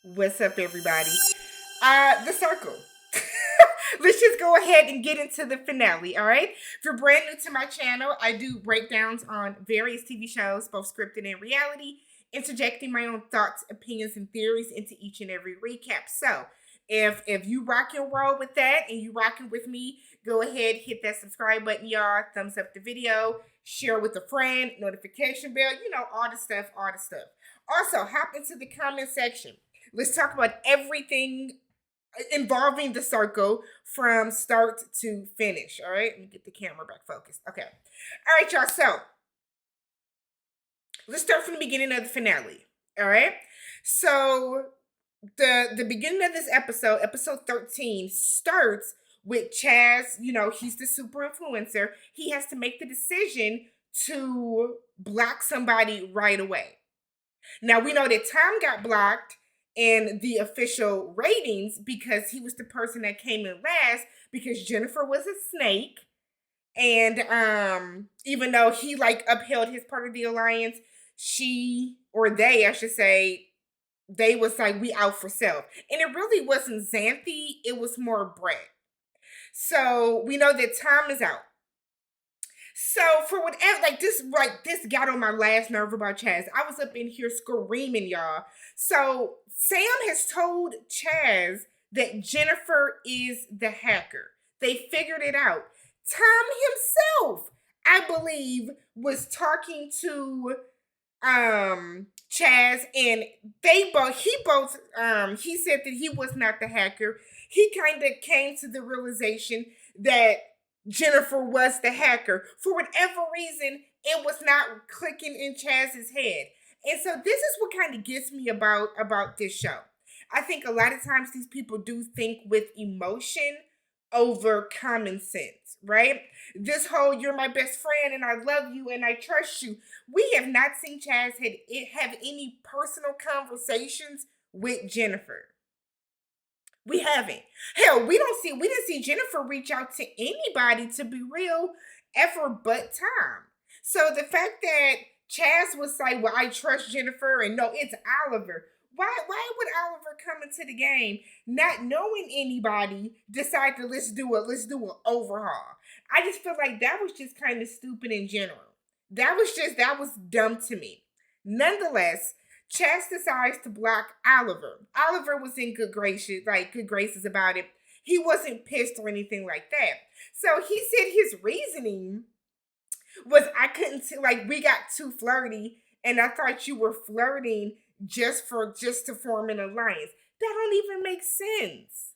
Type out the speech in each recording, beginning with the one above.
What's up, everybody? The circle. Let's just go ahead and get into the finale, all right? If you're brand new to my channel, I do breakdowns on various TV shows, both scripted and reality, interjecting my own thoughts, opinions, and theories into each and every recap. So, if you rock and roll with that and you rocking with me, go ahead, hit that subscribe button, y'all. Thumbs up the video, share with a friend, notification bell, all the stuff, all the stuff. Also, hop into the comment section. Let's talk about everything involving the circle from start to finish. All right, let me get the camera back focused. Okay, all right, y'all. So let's start from the beginning of the finale. All right, so the beginning of this episode 13, starts with Chaz. He's the super influencer. He has to make the decision to block somebody right away. Now we know that Tom got blocked in the official ratings because he was the person that came in last because Jennifer was a snake. And even though he like upheld his part of the alliance, she or they, I should say, they was like, we out for self. And it really wasn't Xanthi, it was more Brett. So we know that Tom is out. So for whatever, this got on my last nerve about Chaz. I was up in here screaming, y'all. So Sam has told Chaz that Jennifer is the hacker. They figured it out. Tom himself, I believe, was talking to Chaz, and he said that he was not the hacker. He kind of came to the realization that Jennifer was the hacker. For whatever reason, it was not clicking in Chaz's head. And so this is what kind of gets me about this show. I think a lot of times these people do think with emotion over common sense, right? This whole "you're my best friend and I love you and I trust you." We have not seen Chaz have any personal conversations with Jennifer. We haven't. Hell, we didn't see Jennifer reach out to anybody, to be real, ever but Tom. So the fact that Chaz was like, well, I trust Jennifer, and no, it's Oliver. Why would Oliver come into the game not knowing anybody decide to let's do an overhaul? I just feel like that was just kind of stupid in general. That was dumb to me. Nonetheless, Chaz decides to block Oliver. Oliver was in good graces about it. He wasn't pissed or anything like that. So he said his reasoning was, I couldn't see, like, we got too flirty, and I thought you were flirting just to form an alliance. That don't even make sense.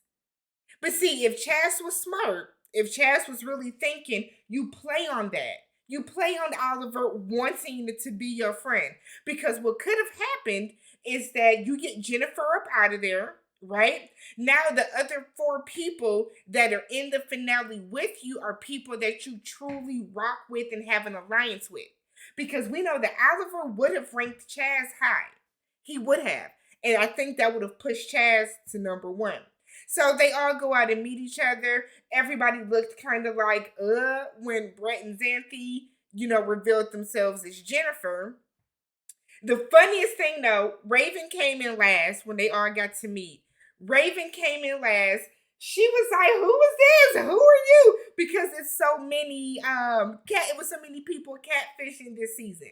But see, if Chaz was smart, if Chaz was really thinking, you play on that. You play on Oliver wanting to be your friend. Because what could have happened is that you get Jennifer up out of there, right? Now the other four people that are in the finale with you are people that you truly rock with and have an alliance with. Because we know that Oliver would have ranked Chaz high. He would have. And I think that would have pushed Chaz to number one. So they all go out and meet each other. Everybody looked kind of like, when Brett and Xanthi, revealed themselves as Jennifer. The funniest thing though, Raven came in last when they all got to meet. Raven came in last. She was like, "Who is this? Who are you?" Because it's so many it was so many people catfishing this season.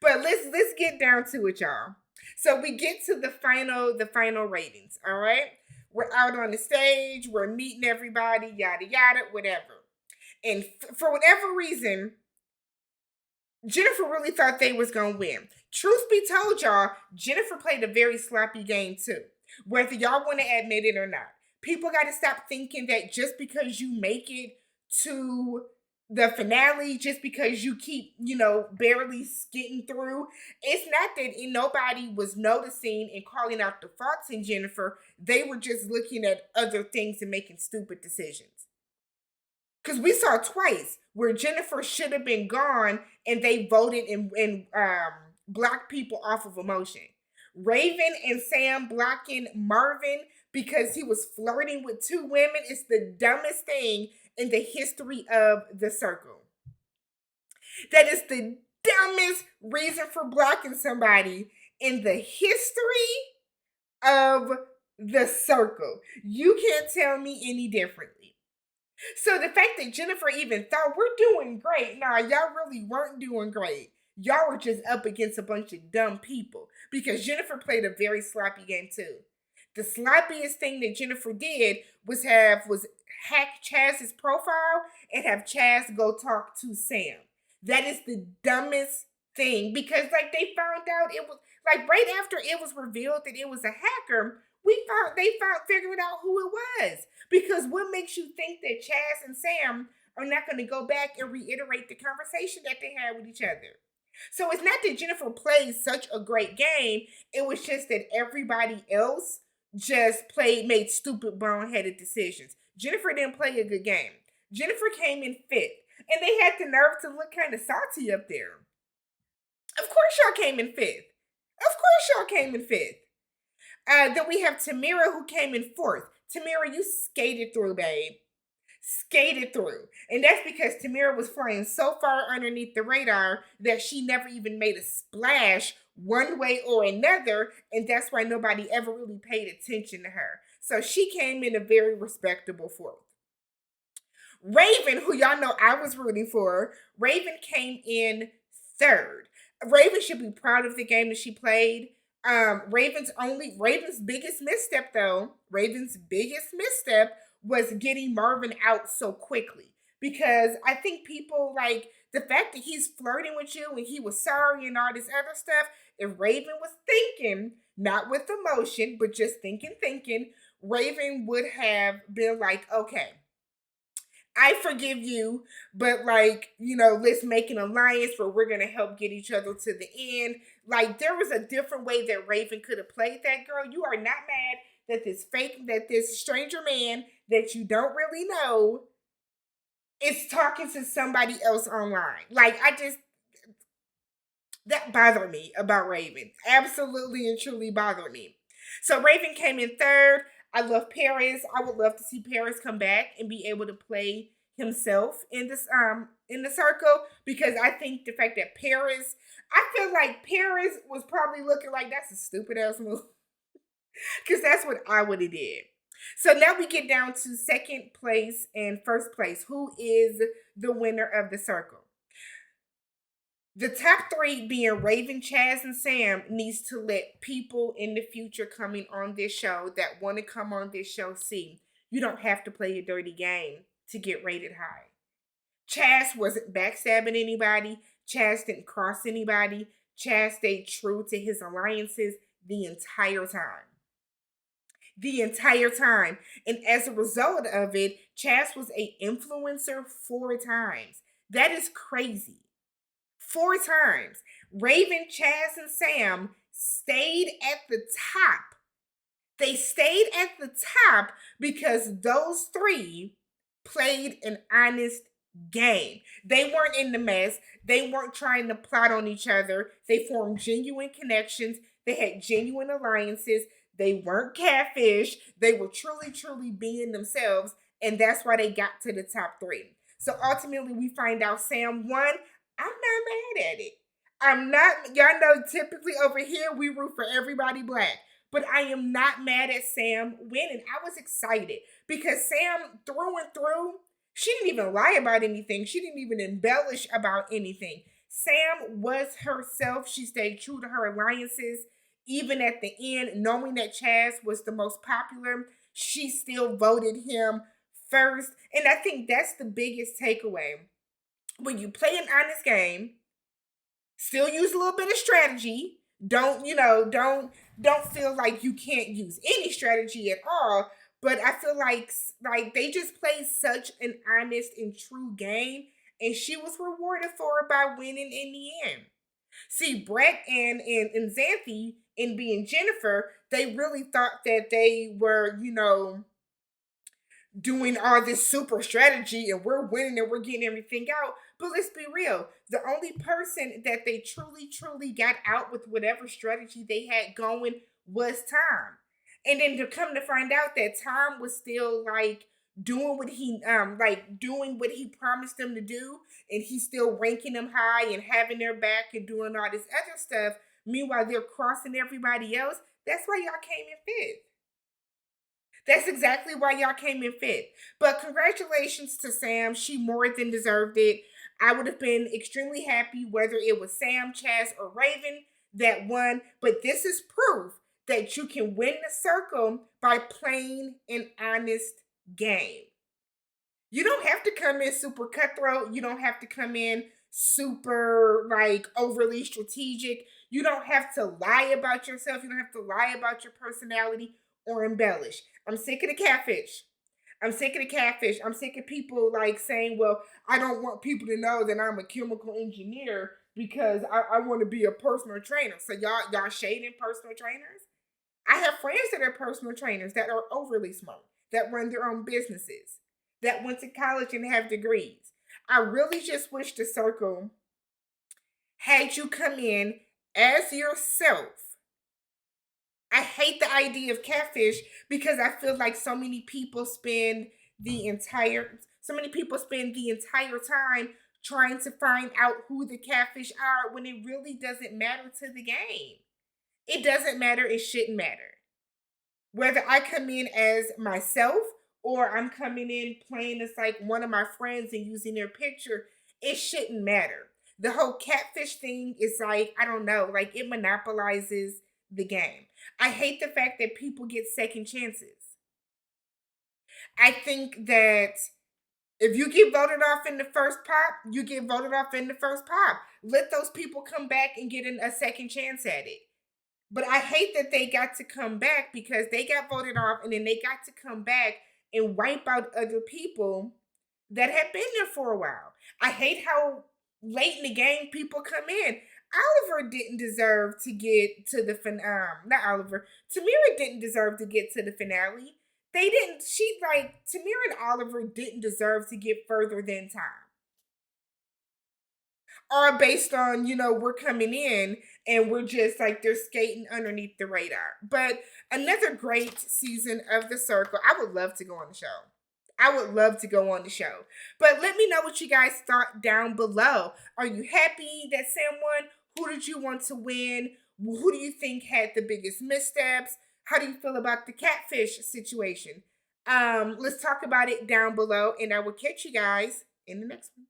But let's get down to it, y'all. So we get to the final ratings, all right? We're out on the stage, we're meeting everybody, yada yada, whatever. And for whatever reason, Jennifer really thought they was gonna win. Truth be told, y'all, Jennifer played a very sloppy game too. Whether y'all want to admit it or not. People gotta stop thinking that just because you make it to the finale, just because you keep, barely getting through, it's not that nobody was noticing and calling out the faults in Jennifer. They were just looking at other things and making stupid decisions. Because we saw twice where Jennifer should have been gone and they voted and blocked people off of emotion. Raven and Sam blocking Marvin because he was flirting with two women is the dumbest thing in the history of the circle. That is the dumbest reason for blocking somebody in the history of the circle. You can't tell me any differently. So the fact that Jennifer even thought we're doing great, nah, y'all really weren't doing great. Y'all were just up against a bunch of dumb people because Jennifer played a very sloppy game too. The sloppiest thing that Jennifer did was hack Chaz's profile and have Chaz go talk to Sam. That is the dumbest thing because like they found out it was like right after it was revealed that it was a hacker, figured out who it was. Because what makes you think that Chaz and Sam are not going to go back and reiterate the conversation that they had with each other? So it's not that Jennifer played such a great game. It was just that everybody else made stupid, boneheaded decisions. Jennifer didn't play a good game. Jennifer came in fifth, and they had the nerve to look kind of salty up there. Of course, y'all came in fifth. Of course, y'all came in fifth. Then we have Tamira, who came in fourth. Tamira, you skated through, babe. Skated through. And that's because Tamira was flying so far underneath the radar that she never even made a splash one way or another. And that's why nobody ever really paid attention to her. So she came in a very respectable fourth. Raven, who y'all know I was rooting for, Raven came in third. Raven should be proud of the game that she played. Raven's biggest misstep was getting Marvin out so quickly. Because I think people like the fact that he's flirting with you and he was sorry and all this other stuff. If Raven was thinking, not with emotion, but just thinking, Raven would have been like, okay, I forgive you, but like, let's make an alliance where we're gonna help get each other to the end. Like, there was a different way that Raven could have played that, girl. You are not mad that this stranger man that you don't really know is talking to somebody else online. Like, that bothered me about Raven. Absolutely and truly bothered me. So Raven came in third. I love Paris. I would love to see Paris come back and be able to play himself in the circle, because I think the fact that I feel like Paris was probably looking like that's a stupid ass move. Because that's what I would have did. So now we get down to second place and first place. Who is the winner of the circle? The top three being Raven, Chaz, and Sam needs to let people in the future coming on this show that want to come on this show see you don't have to play a dirty game to get rated high. Chaz wasn't backstabbing anybody. Chaz didn't cross anybody. Chaz stayed true to his alliances the entire time. The entire time. And as a result of it, Chaz was an influencer 4 times. That is crazy. 4 times. Raven, Chaz, and Sam stayed at the top. They stayed at the top because those 3 played an honest game. They weren't in the mess. They weren't trying to plot on each other. They formed genuine connections. They had genuine alliances. They weren't catfish. They were truly, truly being themselves. And that's why they got to the top 3. So ultimately, we find out Sam won. I'm not mad at it. Y'all know typically over here we root for everybody black. But I am not mad at Sam winning. I was excited because Sam, through and through, she didn't even lie about anything. She didn't even embellish about anything. Sam was herself. She stayed true to her alliances. Even at the end, knowing that Chaz was the most popular, she still voted him first. And I think that's the biggest takeaway. When you play an honest game, still use a little bit of strategy. Don't feel like you can't use any strategy at all. But I feel like they just played such an honest and true game, and she was rewarded for it by winning in the end. See, Brett and Xanthi, in being Jennifer, they really thought that they were, doing all this super strategy and we're winning and we're getting everything out. But let's be real. The only person that they truly, truly got out with whatever strategy they had going was Tom. And then to come to find out that Tom was still doing what he promised them to do, and he's still ranking them high and having their back and doing all this other stuff. Meanwhile, they're crossing everybody else. That's why y'all came in fifth. That's exactly why y'all came in fifth. But congratulations to Sam. She more than deserved it. I would have been extremely happy whether it was Sam, Chaz, or Raven that won. But this is proof that you can win the circle by playing an honest game. You don't have to come in super cutthroat. You don't have to come in super like overly strategic. You don't have to lie about yourself. You don't have to lie about your personality or embellish. I'm sick of the catfish. I'm sick of the catfish. I'm sick of people like saying, well, I don't want people to know that I'm a chemical engineer because I want to be a personal trainer. So y'all shading personal trainers? I have friends that are personal trainers that are overly smart, that run their own businesses, that went to college and have degrees. I really just wish the circle had you come in as yourself. I hate the idea of catfish because I feel like so many people spend the entire time trying to find out who the catfish are when it really doesn't matter to the game. It doesn't matter, it shouldn't matter. Whether I come in as myself or I'm coming in playing as like one of my friends and using their picture, it shouldn't matter. The whole catfish thing is like, I don't know, like it monopolizes the game. I hate the fact that people get second chances. I think that if you get voted off in the first pop, you get voted off in the first pop. Let those people come back and get a second chance at it. But I hate that they got to come back because they got voted off and then they got to come back and wipe out other people that had been there for a while. I hate how late in the game people come in. Oliver didn't deserve to get to the not Oliver. Tamira didn't deserve to get to the finale. They didn't. She like Tamira and Oliver didn't deserve to get further than time. Are based on, we're coming in and we're just like they're skating underneath the radar. But another great season of The Circle. I would love to go on the show. I would love to go on the show. But let me know what you guys thought down below. Are you happy that Sam won? Who did you want to win? Who do you think had the biggest missteps? How do you feel about the catfish situation? Let's talk about it down below, and I will catch you guys in the next one.